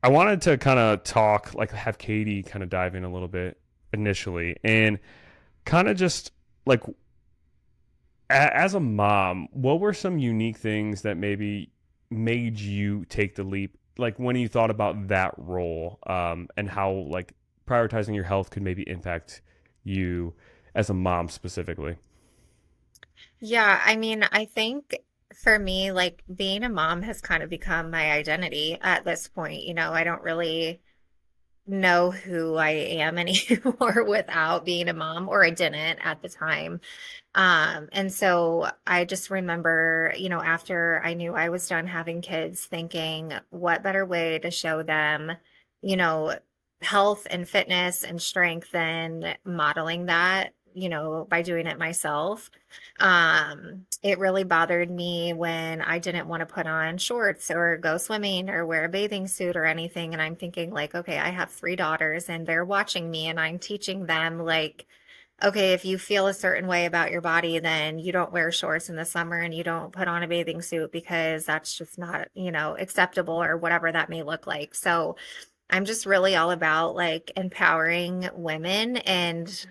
I wanted to kind of talk, like have Katie kind of dive in a little bit initially and kind of just like as a mom, what were some unique things that maybe made you take the leap? Like when you thought about that role, and how like prioritizing your health could maybe impact you as a mom specifically. Yeah, I mean, I think for me, like being a mom has kind of become my identity at this point. I don't really know who I am anymore without being a mom, or I didn't at the time. And so I just remember, after I knew I was done having kids, thinking, what better way to show them, you know, health and fitness and strength than modeling that, by doing it myself. It really bothered me when I didn't want to put on shorts or go swimming or wear a bathing suit or anything. And I'm thinking, like, okay, I have three daughters and they're watching me and I'm teaching them, like, okay, if you feel a certain way about your body, then you don't wear shorts in the summer and you don't put on a bathing suit because that's just not, acceptable or whatever that may look like. So I'm just really all about like empowering women. And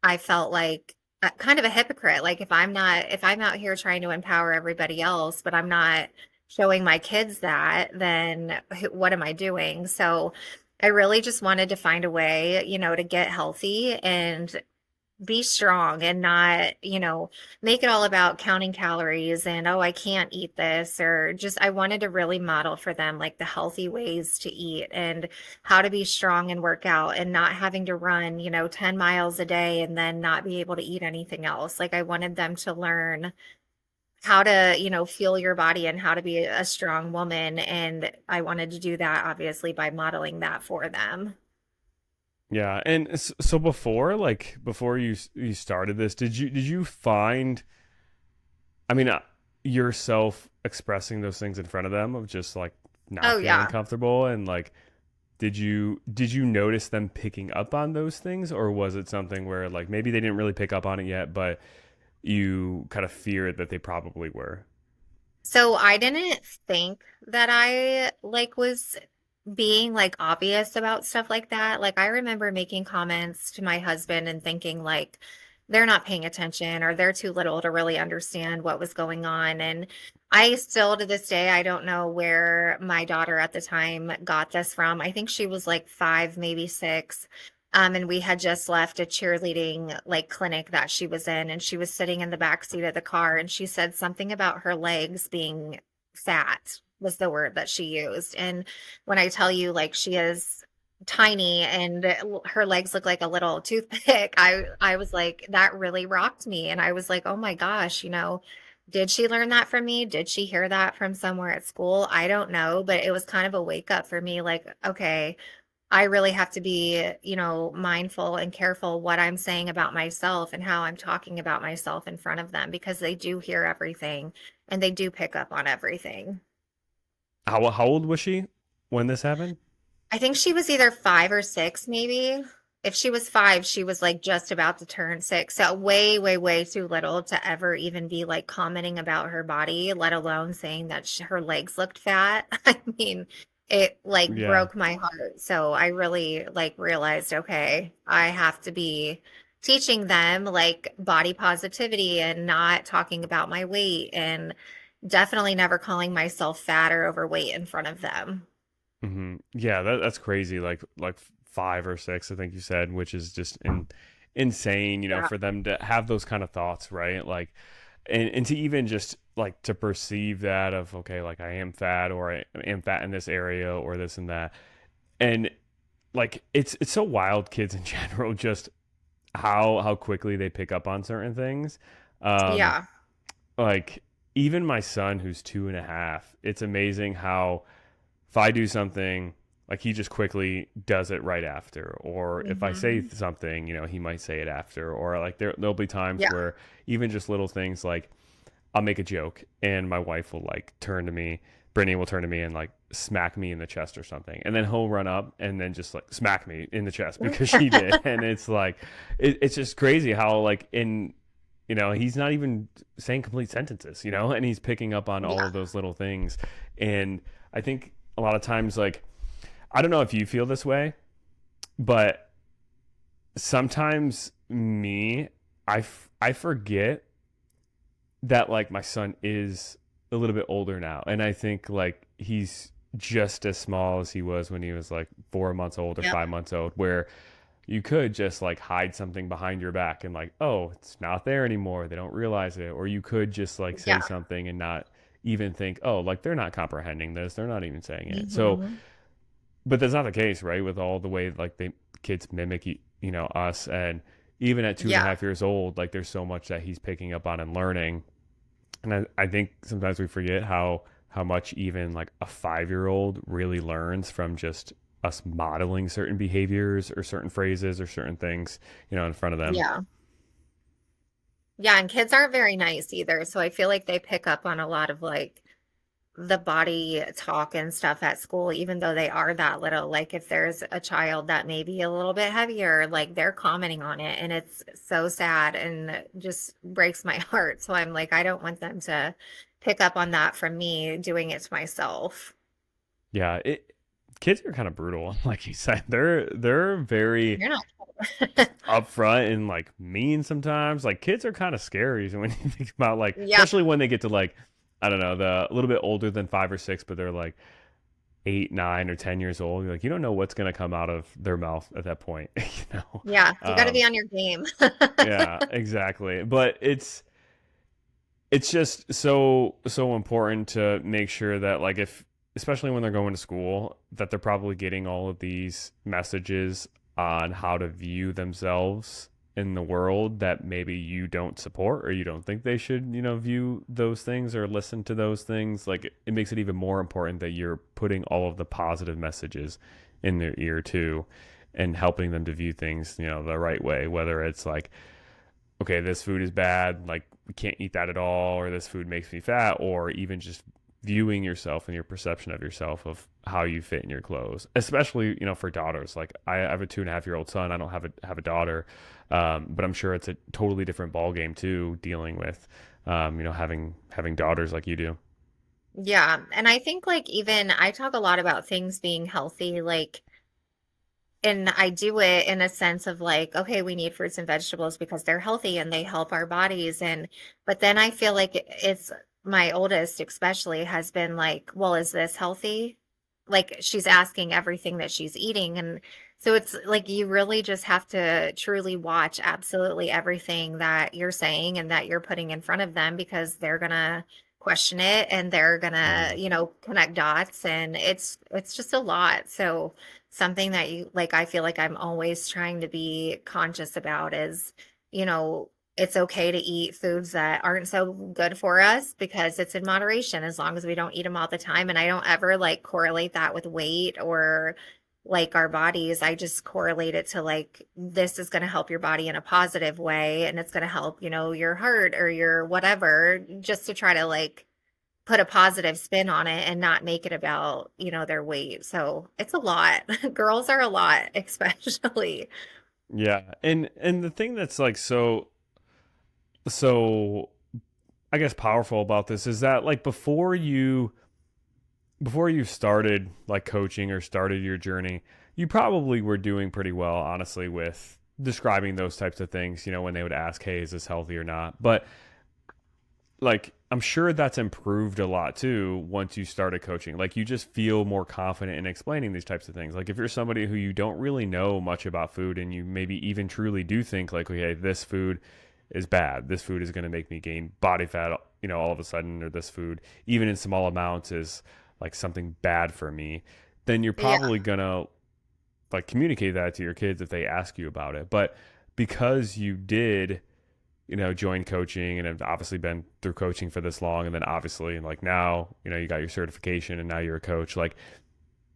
I felt like kind of a hypocrite. Like if I'm out here trying to empower everybody else, but I'm not showing my kids that, then what am I doing? So I really just wanted to find a way, to get healthy and be strong and not, make it all about counting calories and, oh, I can't eat this, or just I wanted to really model for them like the healthy ways to eat and how to be strong and work out and not having to run, 10 miles a day and then not be able to eat anything else. Like I wanted them to learn how to, feel your body and how to be a strong woman. And I wanted to do that obviously by modeling that for them. Yeah, and so before you started this, did you find, I mean, yourself expressing those things in front of them of just like not Oh, feeling yeah. comfortable and like did you notice them picking up on those things, or was it something where like maybe they didn't really pick up on it yet, but you kind of feared that they probably were? So I didn't think that I like was being like obvious about stuff like that. Like I remember making comments to my husband and thinking like they're not paying attention or they're too little to really understand what was going on. And I still to this day I don't know where my daughter at the time got this from. I think she was like 5, maybe 6. And we had just left a cheerleading like clinic that she was in, and she was sitting in the back seat of the car, and she said something about her legs being fat was the word that she used. And when I tell you, like, she is tiny and her legs look like a little toothpick, I was like, that really rocked me. And I was like, oh my gosh, did she learn that from me? Did she hear that from somewhere at school? I don't know, but it was kind of a wake up for me, like, okay, I really have to be, mindful and careful what I'm saying about myself and how I'm talking about myself in front of them, because they do hear everything and they do pick up on everything. How old was she when this happened? I think she was either 5 or 6, maybe. If she was 5, she was like just about to turn 6. So way, way, way too little to ever even be like commenting about her body, let alone saying that her legs looked fat. I mean, it like Yeah. broke my heart. So I really like realized, okay, I have to be teaching them like body positivity and not talking about my weight, and definitely never calling myself fat or overweight in front of them. Yeah, that's crazy. Like 5 or 6, I think you said, which is just insane. Yeah. For them to have those kind of thoughts, right? Like, and to even just like to perceive that of okay, like I am fat or I am fat in this area or this and that, and like it's so wild, kids in general, just how quickly they pick up on certain things. Um, Yeah. like even my son who's 2.5, it's amazing how if I do something, like he just quickly does it right after. Or if I say Hmm. something, he might say it after. Or like there'll be times Yeah. where even just little things like I'll make a joke and my wife will like turn to me, Brittany will turn to me and like smack me in the chest or something. And then he'll run up and then just like smack me in the chest because she did. And it's like, it's just crazy how like he's not even saying complete sentences, and he's picking up on all Yeah. of those little things. And I think a lot of times, like, I don't know if you feel this way, but sometimes I forget that like my son is a little bit older now, and I think like he's just as small as he was when he was like 4 months old or Yep. 5 months old, where you could just like hide something behind your back and like, oh, it's not there anymore. They don't realize it. Or you could just like say Yeah. something and not even think, oh, like they're not comprehending this. They're not even saying it. So, Hmm. but that's not the case, right? With all the way like they kids mimic, us, and even at two and a Yeah. half years old, like there's so much that he's picking up on and learning. And I think sometimes we forget how much even like a 5 year old really learns from just us modeling certain behaviors or certain phrases or certain things, in front of them. Yeah. Yeah, and kids aren't very nice either. So I feel like they pick up on a lot of like the body talk and stuff at school, even though they are that little. Like if there's a child that may be a little bit heavier, like they're commenting on it, and it's so sad and just breaks my heart. So I'm like, I don't want them to pick up on that from me doing it to myself. Yeah, kids are kind of brutal, like you said. They're very You're not. upfront and like mean sometimes. Like kids are kind of scary when you think about like, Yeah, especially when they get to like, I don't know, the a little bit older than 5 or 6, but they're like 8, 9, or 10 years old. You're like, you don't know what's gonna come out of their mouth at that point, you know. yeah, you got to Um, be on your game. yeah, exactly. But it's just so important to make sure that like if especially when they're going to school that they're probably getting all of these messages on how to view themselves in the world that maybe you don't support or you don't think they should view those things or listen to those things. Like it makes it even more important that you're putting all of the positive messages in their ear too, and helping them to view things the right way, whether it's like, okay, this food is bad, like we can't eat that at all, or this food makes me fat, or even just viewing yourself and your perception of yourself of how you fit in your clothes, especially for daughters. Like I have a 2.5 year old son. I don't have a daughter, but I'm sure it's a totally different ball game too, dealing with having daughters like you do. Yeah, and I think like even I talk a lot about things being healthy, like, and I do it in a sense of like, okay, we need fruits and vegetables because they're healthy and they help our bodies. And, but then I feel like it's my oldest, especially, has been like, well, is this healthy? Like she's asking everything that she's eating. And so it's like you really just have to truly watch absolutely everything that you're saying and that you're putting in front of them because they're gonna question it and they're gonna, Mhm. connect dots and it's just a lot. So something that you like, I feel like I'm always trying to be conscious about is, you know, it's okay to eat foods that aren't so good for us because it's in moderation as long as we don't eat them all the time. And I don't ever like correlate that with weight or like our bodies. I just correlate it to like, this is going to help your body in a positive way and it's going to help, your heart or your whatever, just to try to like put a positive spin on it and not make it about, their weight. So it's a lot. Girls are a lot, especially. Yeah, and the thing that's like so I guess powerful about this is that like before you started like coaching or started your journey, you probably were doing pretty well, honestly, with describing those types of things, when they would ask, hey, is this healthy or not? But like, I'm sure that's improved a lot too once you started coaching. Like, you just feel more confident in explaining these types of things. Like, if you're somebody who you don't really know much about food and you maybe even truly do think, like, okay, this food is bad, this food is going to make me gain body fat, all of a sudden, or this food, even in small amounts, is like something bad for me, then you're Yeah. probably gonna like communicate that to your kids if they ask you about it. But because you did, join coaching and have obviously been through coaching for this long, and then obviously like now, you got your certification and now you're a coach, like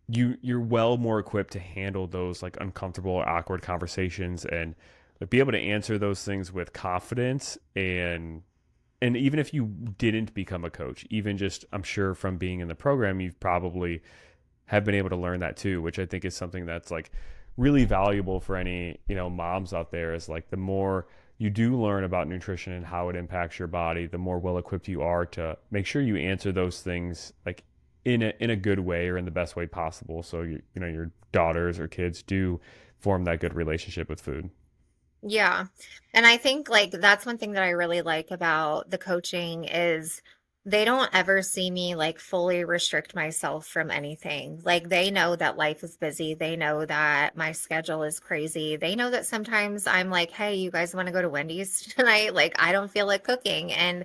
you're well more equipped to handle those like uncomfortable or awkward conversations and like, be able to answer those things with confidence. And even if you didn't become a coach, even just I'm sure from being in the program, you've probably have been able to learn that too, which I think is something that's like really valuable for any, moms out there. Is like the more you do learn about nutrition and how it impacts your body, the more well equipped you are to make sure you answer those things like in a good way or in the best way possible. So you know your daughters or kids do form that good relationship with food. Yeah. And I think like that's one thing that I really like about the coaching is they don't ever see me like fully restrict myself from anything. Like they know that life is busy. They know that my schedule is crazy. They know that sometimes I'm like, "Hey, you guys want to go to Wendy's tonight?" Like I don't feel like cooking. And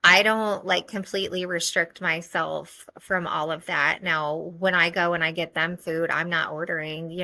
I don't like completely restrict myself from all of that. Now, when I go and I get them food, I'm not ordering,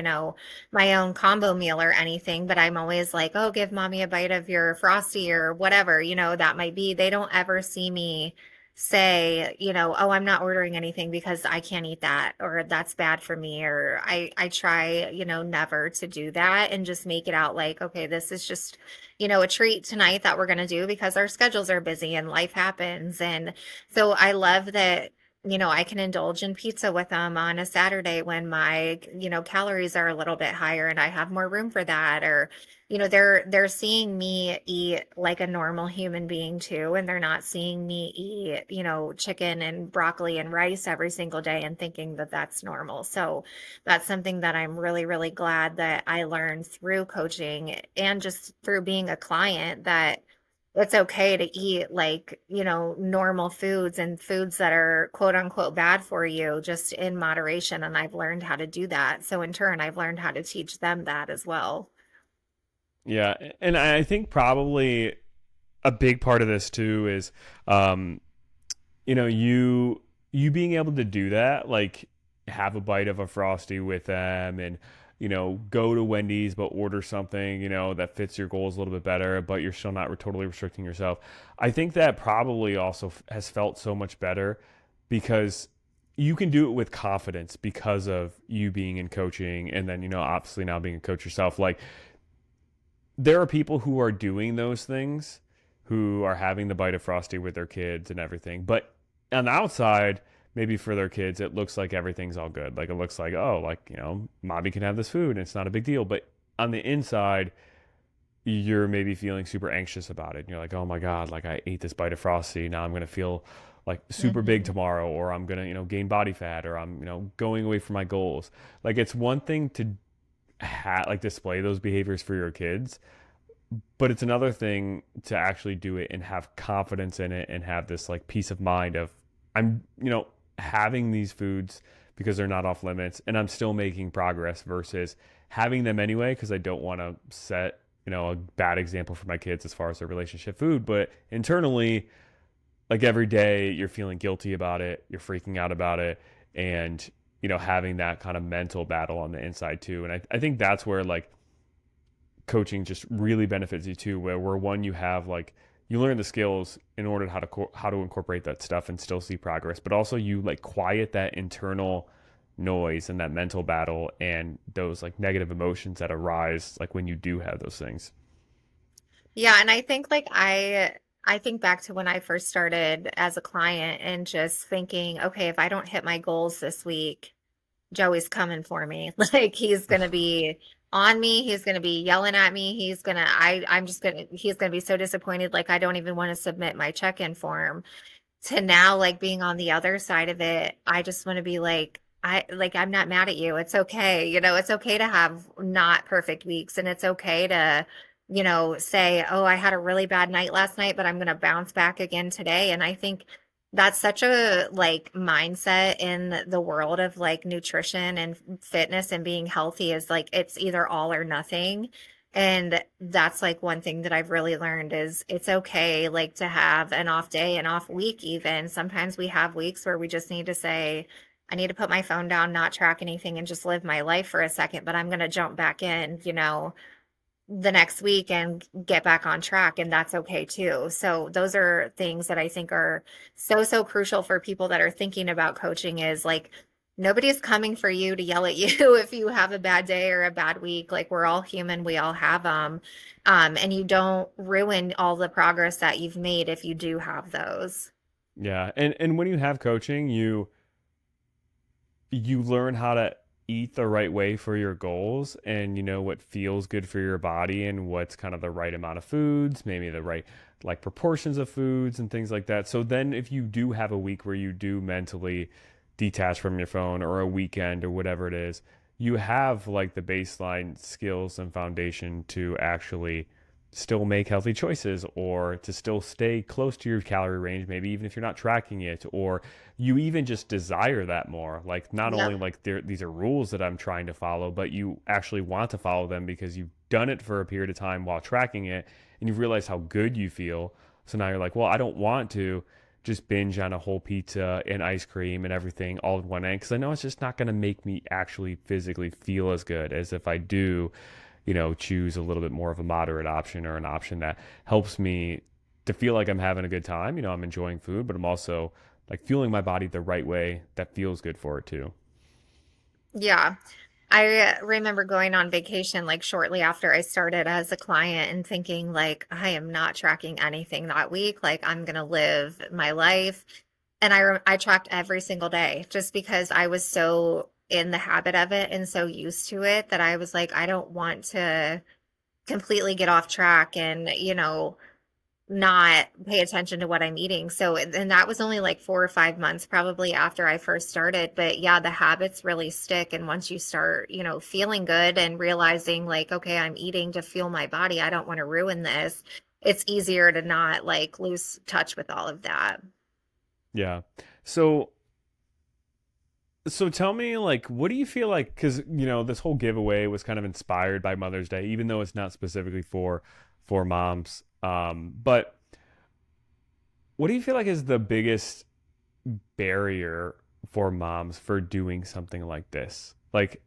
my own combo meal or anything, but I'm always like, oh, give mommy a bite of your Frosty or whatever, that might be. They don't ever see me say, oh, I'm not ordering anything because I can't eat that or that's bad for me. Or I try, never to do that and just make it out like, okay, this is just a treat tonight that we're going to do because our schedules are busy and life happens. And so I love that, I can indulge in pizza with them on a Saturday when my, calories are a little bit higher and I have more room for that. Or, they're seeing me eat like a normal human being too, and they're not seeing me eat, chicken and broccoli and rice every single day and thinking that that's normal. So that's something that I'm really, really glad that I learned through coaching and just through being a client that it's okay to eat like, normal foods and foods that are quote unquote bad for you, just in moderation. And I've learned how to do that. So in turn, I've learned how to teach them that as well. Yeah, and I think probably a big part of this too is, um, you know, you being able to do that, like have a bite of a Frosty with them, and go to Wendy's but order something that fits your goals a little bit better, but you're still not totally restricting yourself. I think that probably also has felt so much better because you can do it with confidence because of you being in coaching, and then obviously now being a coach yourself. Like there are people who are doing those things, who are having the bite of Frosty with their kids and everything. But on the outside, maybe for their kids, it looks like everything's all good. Like it looks like, oh, like, mommy can have this food and it's not a big deal. But on the inside, you're maybe feeling super anxious about it. And you're like, oh my God, like I ate this bite of Frosty. Now I'm going to feel like super big Hmm. tomorrow, or I'm going to, gain body fat, or I'm, going away from my goals. Like it's one thing to like display those behaviors for your kids, but it's another thing to actually do it and have confidence in it and have this like peace of mind of I'm having these foods because they're not off limits and I'm still making progress versus having them anyway because I don't want to set a bad example for my kids as far as their relationship food, but internally, like every day you're feeling guilty about it, you're freaking out about it, and having that kind of mental battle on the inside too. And I think that's where like coaching just really benefits you too, where one, you have like you learn the skills in order to how to incorporate that stuff and still see progress, but also you like quiet that internal noise and that mental battle and those like negative emotions that arise like when you do have those things. Yeah, and I think like I think back to when I first started as a client and just thinking, okay, if I don't hit my goals this week, Joey's coming for me. Like he's gonna be on me, he's gonna be yelling at me, I'm just gonna he's gonna be so disappointed, like I don't even want to submit my check-in form. To now like being on the other side of it, I just want to be like I'm not mad at you. It's okay. It's okay to have not perfect weeks and it's okay to, say, "Oh, I had a really bad night last night, but I'm going to bounce back again today." And I think that's such a like mindset in the world of like nutrition and fitness and being healthy is like it's either all or nothing. And that's like one thing that I've really learned is it's okay like to have an off day, an off week even. Sometimes we have weeks where we just need to say, I need to put my phone down, not track anything and just live my life for a second, but I'm going to jump back in, the next week and get back on track. And that's okay too. So those are things that I think are so, so crucial for people that are thinking about coaching is like, nobody's coming for you to yell at you if you have a bad day or a bad week. Like we're all human, we all have them. And you don't ruin all the progress that you've made if you do have those. Yeah, and when you have coaching, you learn how to eat the right way for your goals, and you know what feels good for your body and what's kind of the right amount of foods, maybe the right like proportions of foods and things like that. So then if you do have a week where you do mentally detach from your phone or a weekend or whatever it is, you have like the baseline skills and foundation to actually still make healthy choices or to still stay close to your calorie range, maybe even if you're not tracking it, or you even just desire that more. Like, not only Yep. like these are rules that I'm trying to follow, but you actually want to follow them because you've done it for a period of time while tracking it and you've realized how good you feel. So now you're like, well, I don't want to just binge on a whole pizza and ice cream and everything all in one end because I know it's just not going to make me actually physically feel as good as if I do, choose a little bit more of a moderate option or an option that helps me to feel like I'm having a good time. I'm enjoying food, but I'm also like fueling my body the right way that feels good for it too. Yeah. I remember going on vacation like shortly after I started as a client and thinking like I am not tracking anything that week. Like I'm gonna live my life. And I tracked every single day just because I was so in the habit of it and so used to it that I was like, I don't want to completely get off track and, not pay attention to what I'm eating. So, and that was only like 4 or 5 months probably after I first started. But yeah, the habits really stick. And once you start, feeling good and realizing like, okay, I'm eating to fuel my body, I don't want to ruin this. It's easier to not like lose touch with all of that. Yeah. So tell me, like, what do you feel like? Because this whole giveaway was kind of inspired by Mother's Day, even though it's not specifically for moms. But what do you feel like is the biggest barrier for moms for doing something like this? Like,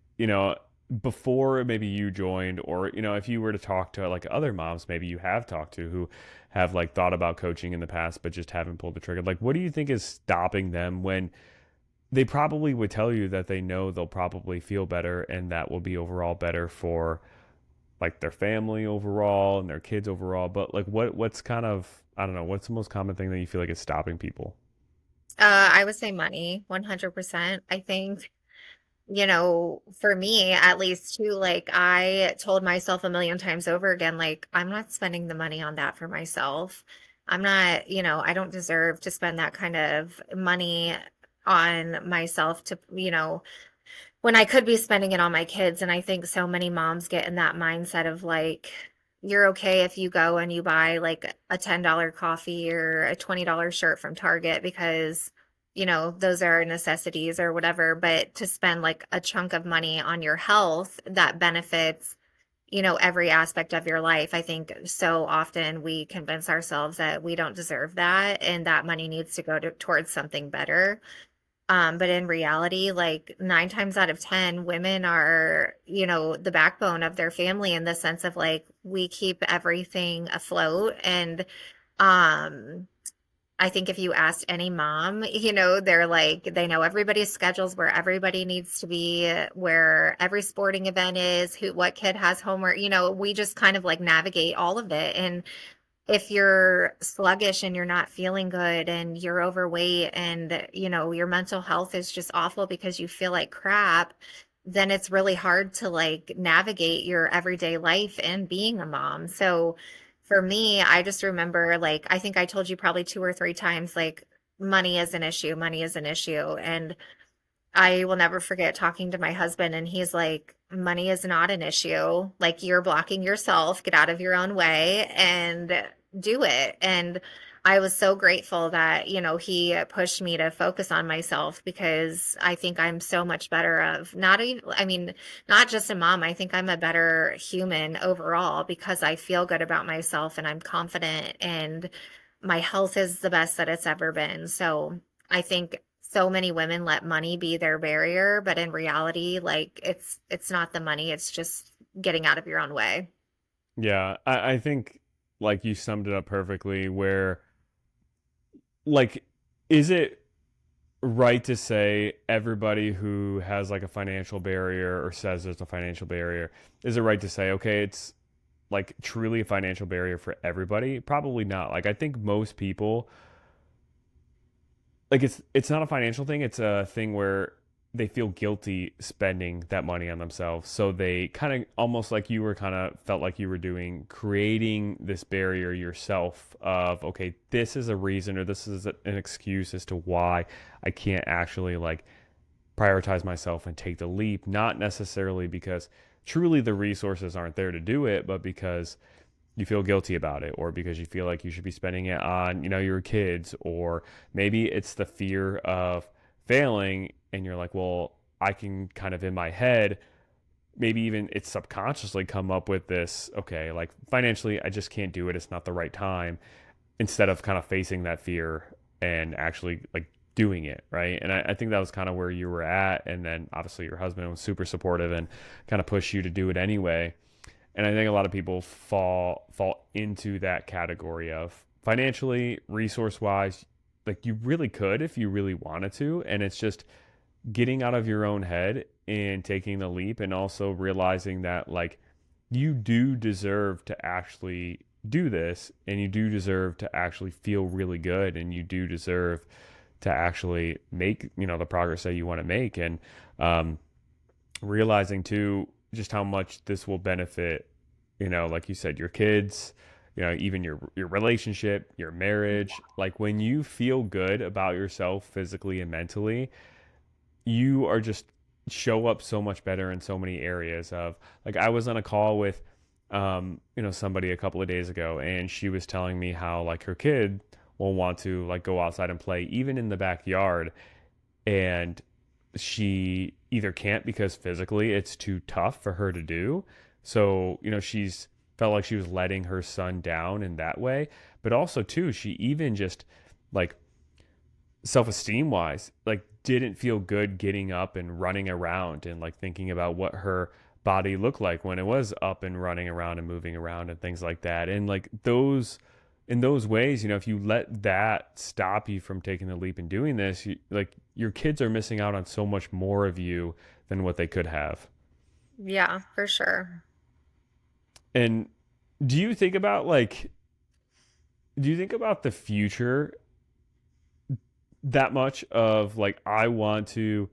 before maybe you joined, or if you were to talk to like other moms, maybe you have talked to who have like thought about coaching in the past, but just haven't pulled the trigger. Like, what do you think is stopping them when they probably would tell you that they know they'll probably feel better and that will be overall better for like their family overall and their kids overall, but like what's kind of, I don't know, what's the most common thing that you feel like is stopping people? I would say money, 100%. I think, for me at least too, like I told myself a million times over again, like I'm not spending the money on that for myself. I'm not, I don't deserve to spend that kind of money on myself to, when I could be spending it on my kids. And I think so many moms get in that mindset of like, you're okay if you go and you buy like a $10 coffee or a $20 shirt from Target because, those are necessities or whatever. But to spend like a chunk of money on your health that benefits, every aspect of your life, I think so often we convince ourselves that we don't deserve that and that money needs to go towards something better. But in reality, like 9 times out of 10, women are, the backbone of their family in the sense of like we keep everything afloat. And um, I think if you asked any mom, they're like, they know everybody's schedules, where everybody needs to be, where every sporting event is, what kid has homework, we just kind of like navigate all of it. And if you're sluggish and you're not feeling good and you're overweight and your mental health is just awful because you feel like crap, then it's really hard to like navigate your everyday life and being a mom. So for me, I just remember, like, I think I told you probably 2 or 3 times, like, money is an issue, money is an issue. And I will never forget talking to my husband, and he's like, money is not an issue. Like, you're blocking yourself, get out of your own way and do it. And I was so grateful that, he pushed me to focus on myself because I think I'm so much better of not even, I mean, not just a mom. I think I'm a better human overall because I feel good about myself and I'm confident and my health is the best that it's ever been. So I think so many women let money be their barrier, but in reality, like it's not the money, it's just getting out of your own way. Yeah, I think like you summed it up perfectly where like is it right to say everybody who has like a financial barrier or says there's a financial barrier, is it right to say okay, it's like truly a financial barrier for everybody? Probably not. Like I think most people, like it's not a financial thing, it's a thing where they feel guilty spending that money on themselves, so they kind of almost like you were kind of felt like you were doing, creating this barrier yourself of okay, this is a reason or this is an excuse as to why I can't actually like prioritize myself and take the leap, not necessarily because truly the resources aren't there to do it, but because you feel guilty about it, or because you feel like you should be spending it on, your kids, or maybe it's the fear of failing and you're like, well, I can kind of in my head, maybe even it's subconsciously come up with this, okay, like financially, I just can't do it. It's not the right time, instead of kind of facing that fear and actually like doing it. Right. And I think that was kind of where you were at. And then obviously your husband was super supportive and kind of pushed you to do it anyway. And I think a lot of people fall into that category of financially, resource wise, like you really could if you really wanted to. And it's just getting out of your own head and taking the leap, and also realizing that like you do deserve to actually do this, and you do deserve to actually feel really good, and you do deserve to actually make, the progress that you want to make. And um, realizing too just how much this will benefit, like you said, your kids, even your relationship, your marriage. Like when you feel good about yourself physically and mentally, you are just show up so much better in so many areas. Of like, I was on a call with somebody a couple of days ago, and she was telling me how like her kid will want to like go outside and play even in the backyard, and she either can't because physically it's too tough for her to do. So, she's felt like she was letting her son down in that way. But also, too, she even just like self esteem wise, like didn't feel good getting up and running around and like thinking about what her body looked like when it was up and running around and moving around and things like that. And like in those ways, if you let that stop you from taking the leap and doing this, like your kids are missing out on so much more of you than what they could have. Yeah, for sure. And do you think about like, do you think about the future that much of like, I want to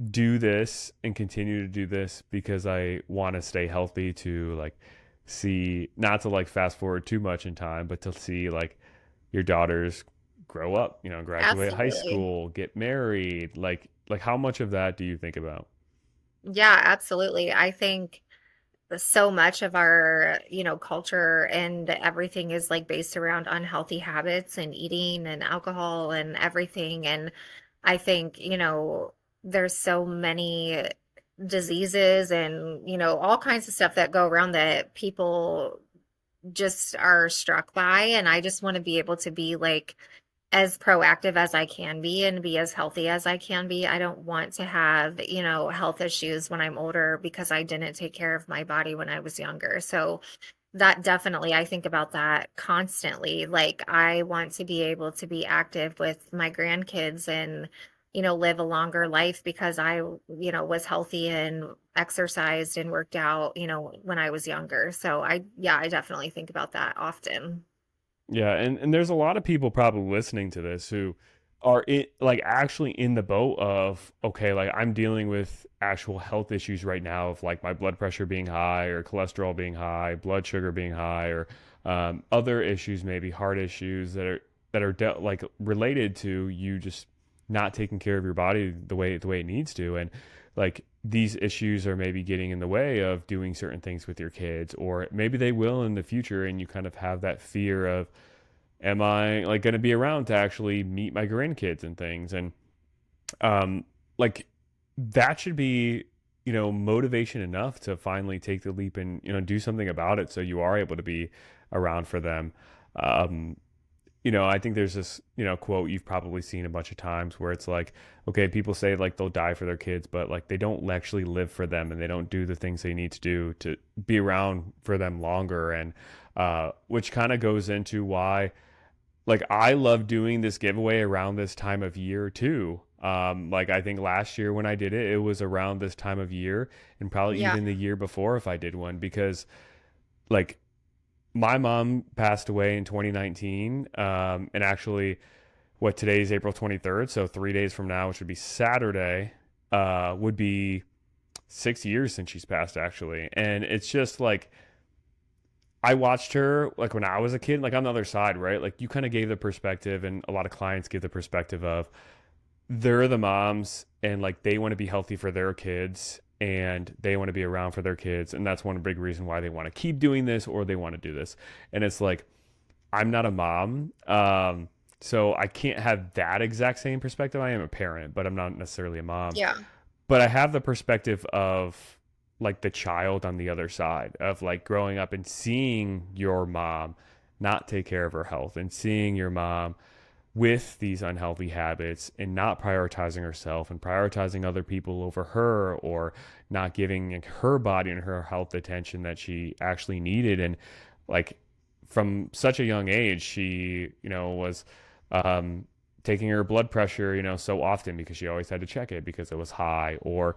do this and continue to do this because I want to stay healthy, to like see, not to like fast forward too much in time, but to see like your daughters grow up, graduate high Absolutely. school, get married, like how much of that do you think about? Yeah, absolutely. I think so much of our, culture and everything is like based around unhealthy habits and eating and alcohol and everything. And I think, there's so many diseases and, all kinds of stuff that go around that people just are struck by. And I just want to be able to be like as proactive as I can be and be as healthy as I can be. I don't want to have, health issues when I'm older because I didn't take care of my body when I was younger. So that definitely, I think about that constantly. Like I want to be able to be active with my grandkids and, live a longer life because I, was healthy and exercised and worked out, when I was younger. So yeah, I definitely think about that often. Yeah, and there's a lot of people probably listening to this who are like actually in the boat of, okay, like I'm dealing with actual health issues right now of like my blood pressure being high, or cholesterol being high, blood sugar being high, or other issues, maybe heart issues that are like related to you just not taking care of your body the way it needs to. And like these issues are maybe getting in the way of doing certain things with your kids, or maybe they will in the future, and you kind of have that fear of, am I like going to be around to actually meet my grandkids and things. And like that should be, motivation enough to finally take the leap and, do something about it, so you are able to be around for them. um I think there's this, quote you've probably seen a bunch of times, where it's like, okay, people say like they'll die for their kids, but like they don't actually live for them, and they don't do the things they need to do to be around for them longer. And which kind of goes into why like I love doing this giveaway around this time of year too. Like I think last year when I did it, it was around this time of year, and probably Yeah. even the year before if I did one, because like my mom passed away in 2019. And actually, what today's April 23rd, so 3 days from now, which would be Saturday, would be 6 years since she's passed, actually. And it's just like, I watched her like when I was a kid, like on the other side, right? Like you kind of gave the perspective, and a lot of clients give the perspective of they're the moms and like they want to be healthy for their kids and they want to be around for their kids, and that's one big reason why they want to keep doing this or they want to do this. And it's like I'm not a mom, so I can't have that exact same perspective. I am a parent, but I'm not necessarily a mom. Yeah. But I have the perspective of like the child on the other side of like growing up and seeing your mom not take care of her health and seeing your mom with these unhealthy habits and not prioritizing herself and prioritizing other people over her, or not giving her body and her health attention that she actually needed. And like from such a young age, she, was um, taking her blood pressure, so often because she always had to check it because it was high, or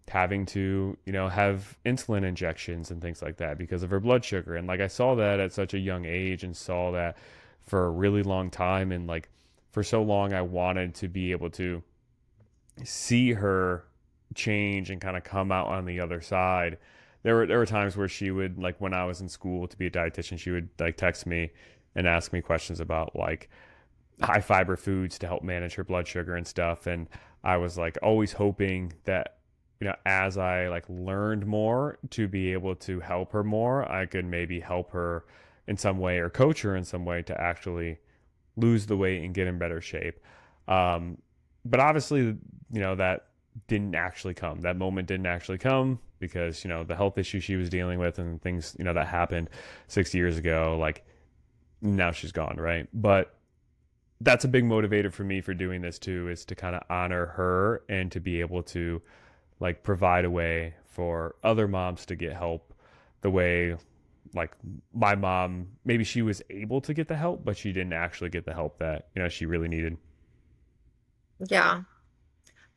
having to, have insulin injections and things like that because of her blood sugar. And like I saw that at such a young age and saw that for a really long time. And like for so long, I wanted to be able to see her change and kind of come out on the other side. There were times where she would, like when I was in school to be a dietitian, she would like text me and ask me questions about like high fiber foods to help manage her blood sugar and stuff. And I was like always hoping that, as I like learned more to be able to help her more, I could maybe help her in some way or coach her in some way to actually lose the weight and get in better shape. Um, but obviously, that didn't actually come. That moment didn't actually come because, the health issue she was dealing with and things, that happened 6 years ago, like now she's gone, right? But that's a big motivator for me for doing this too, is to kind of honor her and to be able to like provide a way for other moms to get help the way like my mom, maybe she was able to get the help, but she didn't actually get the help that, she really needed. Yeah.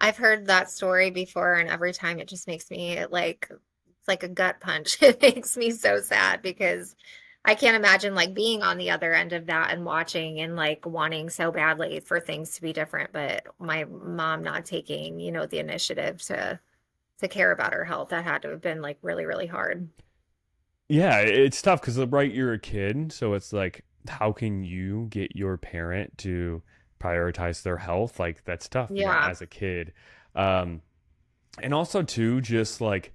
I've heard that story before, and every time it just makes me like it's like a gut punch. It makes me so sad because I can't imagine like being on the other end of that and watching and like wanting so badly for things to be different, but my mom not taking, the initiative to care about her health. That had to have been like really, really hard. Yeah, it's tough because right, you're a kid, so it's like, how can you get your parent to prioritize their health? Like that's tough, Yeah. as a kid. Um, and also too, just like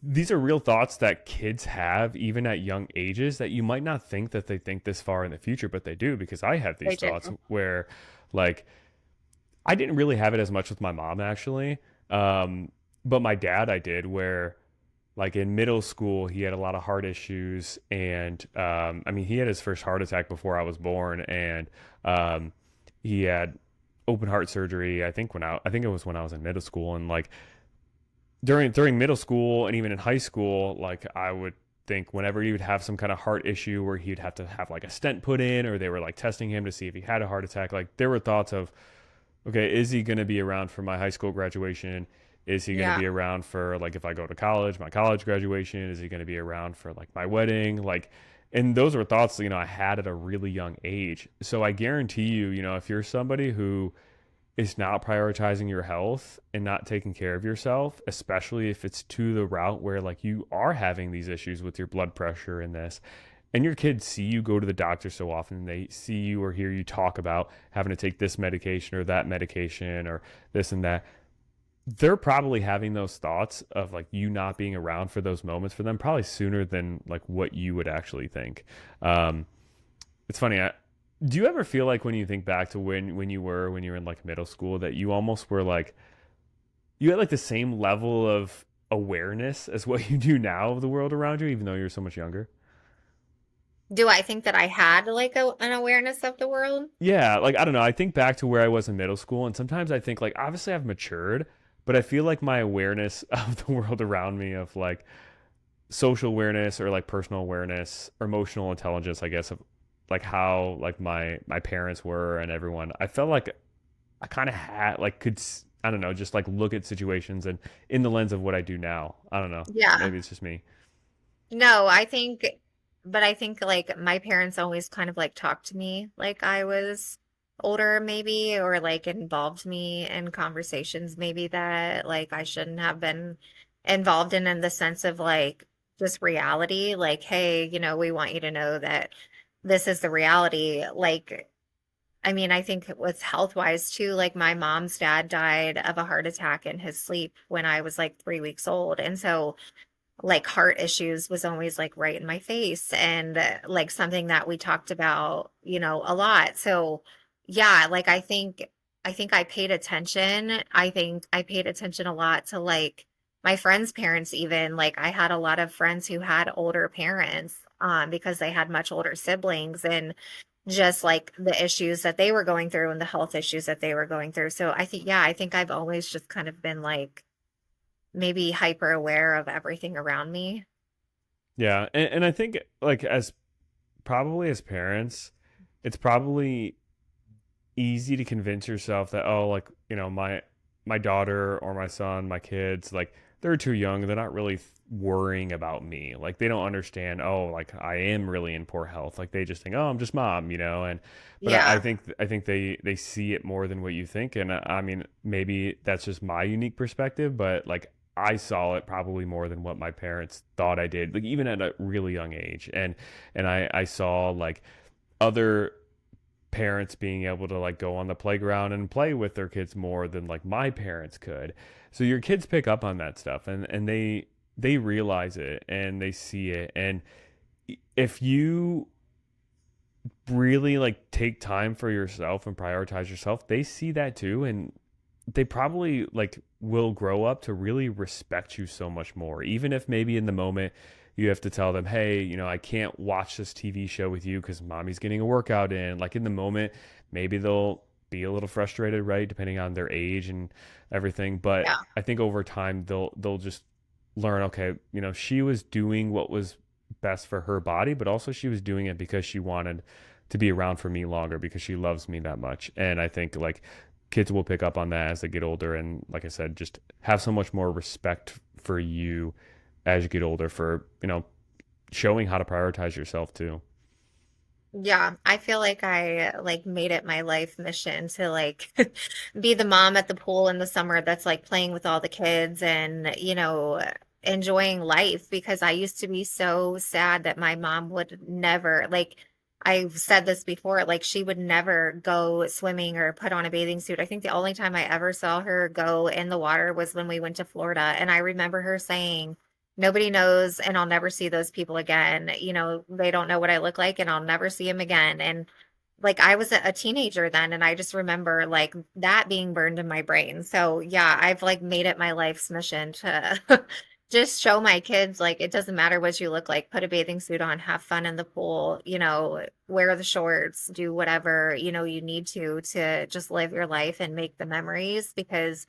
these are real thoughts that kids have even at young ages that you might not think that they think this far in the future, but they do, because I have They these do. thoughts where like I didn't really have it as much with my mom actually. But my dad I did, where like in middle school he had a lot of heart issues, and I mean he had his first heart attack before I was born. And um, he had open heart surgery, I think it was when I was in middle school. And like during middle school and even in high school, like I would think whenever he would have some kind of heart issue where he'd have to have like a stent put in, or they were like testing him to see if he had a heart attack, like there were thoughts of, okay, is he going to be around for my high school graduation? Is he going to Yeah. be around for like if I go to college, my college graduation? Is he going to be around for like my wedding? Like, and those were thoughts, I had at a really young age. So I guarantee you, if you're somebody who is not prioritizing your health and not taking care of yourself, especially if it's to the route where like you are having these issues with your blood pressure and this, and your kids see you go to the doctor so often, they see you or hear you talk about having to take this medication or that medication or this and that, they're probably having those thoughts of like you not being around for those moments for them probably sooner than like what you would actually think. Um, it's funny. Do you ever feel like when you think back to when you were in like middle school that you almost were like you had like the same level of awareness as what you do now of the world around you, even though you're so much younger? Do I think that I had like an awareness of the world? Yeah, like I don't know. I think back to where I was in middle school, and sometimes I think like obviously I've matured, but I feel like my awareness of the world around me, of like social awareness or like personal awareness or emotional intelligence, I guess, of like how like my parents were and everyone, I felt like I kind of had like I don't know, just like look at situations and in the lens of what I do now. I don't know. Yeah. Maybe it's just me. No, but I think like my parents always kind of like talked to me like I was older maybe, or like involved me in conversations maybe that like I shouldn't have been involved in the sense of like just reality. Like, hey, we want you to know that this is the reality. Like, I mean, I think with health wise too, like my mom's dad died of a heart attack in his sleep when I was like 3 weeks old. And so like heart issues was always like right in my face and like something that we talked about, a lot. So yeah, like I think I paid attention. I think I paid attention a lot to like my friends' parents even. Like I had a lot of friends who had older parents because they had much older siblings and just like the issues that they were going through and the health issues that they were going through. So I think yeah, I think I've always just kind of been like maybe hyper aware of everything around me. Yeah, and I think like as probably as parents, it's probably easy to convince yourself that, oh, like, my daughter or my son, my kids, like they're too young, they're not really worrying about me, like they don't understand, oh, like I am really in poor health, like they just think, oh, I'm just mom, and but Yeah. I think they see it more than what you think. And I mean, maybe that's just my unique perspective, but like I saw it probably more than what my parents thought I did, like even at a really young age. And I saw like other parents being able to like go on the playground and play with their kids more than like my parents could. So your kids pick up on that stuff, and they realize it and they see it. And if you really like take time for yourself and prioritize yourself, they see that too, and they probably like will grow up to really respect you so much more, even if maybe in the moment you have to tell them, hey, I can't watch this TV show with you because mommy's getting a workout in. Like in the moment, maybe they'll be a little frustrated, right, depending on their age and everything. But Yeah. I think over time they'll just learn, okay, she was doing what was best for her body, but also she was doing it because she wanted to be around for me longer because she loves me that much. And I think like kids will pick up on that as they get older, and like I said, just have so much more respect for you as you get older for, showing how to prioritize yourself too. Yeah, I feel like I like made it my life mission to like be the mom at the pool in the summer that's like playing with all the kids and, enjoying life because I used to be so sad that my mom would never like I've said this before, like she would never go swimming or put on a bathing suit. I think the only time I ever saw her go in the water was when we went to Florida. And I remember her saying, nobody knows, and I'll never see those people again. They don't know what I look like, and I'll never see them again. And like I was a teenager then, and I just remember like that being burned in my brain. So yeah, I've like made it my life's mission to just show my kids like it doesn't matter what you look like, put a bathing suit on, have fun in the pool, wear the shorts, do whatever, you need to just live your life and make the memories because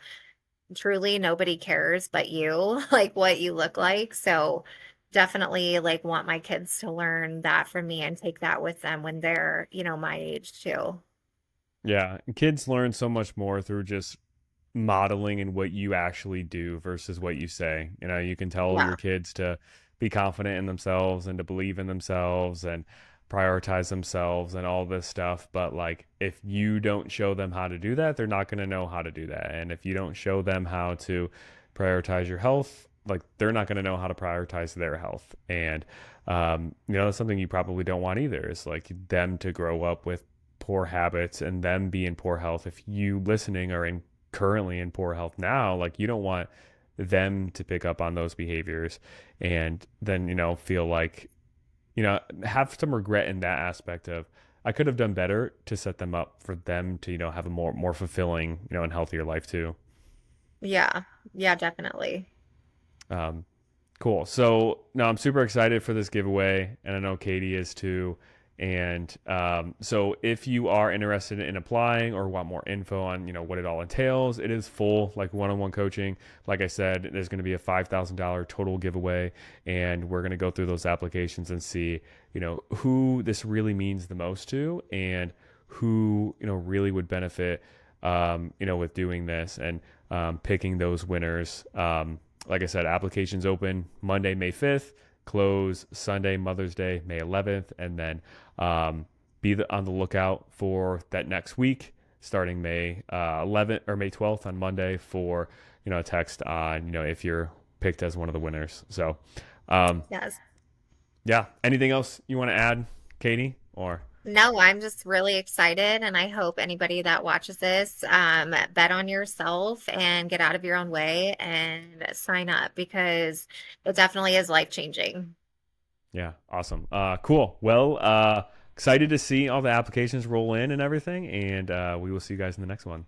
truly nobody cares but you, like what you look like. So definitely like want my kids to learn that from me and take that with them when they're, my age too. Yeah, kids learn so much more through just modeling and what you actually do versus what you say. You can tell Yeah. your kids to be confident in themselves and to believe in themselves and prioritize themselves and all this stuff. But like, if you don't show them how to do that, they're not going to know how to do that. And if you don't show them how to prioritize your health, like they're not going to know how to prioritize their health. And, that's something you probably don't want either, is like them to grow up with poor habits and them be in poor health. If you listening are in currently in poor health now, like you don't want them to pick up on those behaviors and then, feel like, have some regret in that aspect of, I could have done better to set them up for them to, have a more fulfilling, and healthier life too. Yeah. Yeah, definitely. Um, Cool. So no, I'm super excited for this giveaway, and I know Katie is too. And so if you are interested in applying or want more info on, what it all entails, it is full, like one-on-one coaching. Like I said, there's going to be a $5,000 total giveaway, and we're going to go through those applications and see, who this really means the most to, and who, really would benefit, with doing this, and picking those winners. Like I said, applications open Monday, May 5th, close Sunday, Mother's Day, May 11th, and then on the lookout for that next week, starting May 11th or May 12th on Monday for, a text on, if you're picked as one of the winners. So, um, Yes. yeah. Anything else you want to add, Katie? Or No, I'm just really excited, and I hope anybody that watches this bet on yourself and get out of your own way and sign up because it definitely is life changing. Yeah, awesome. Cool. Well, excited to see all the applications roll in and everything, and we will see you guys in the next one.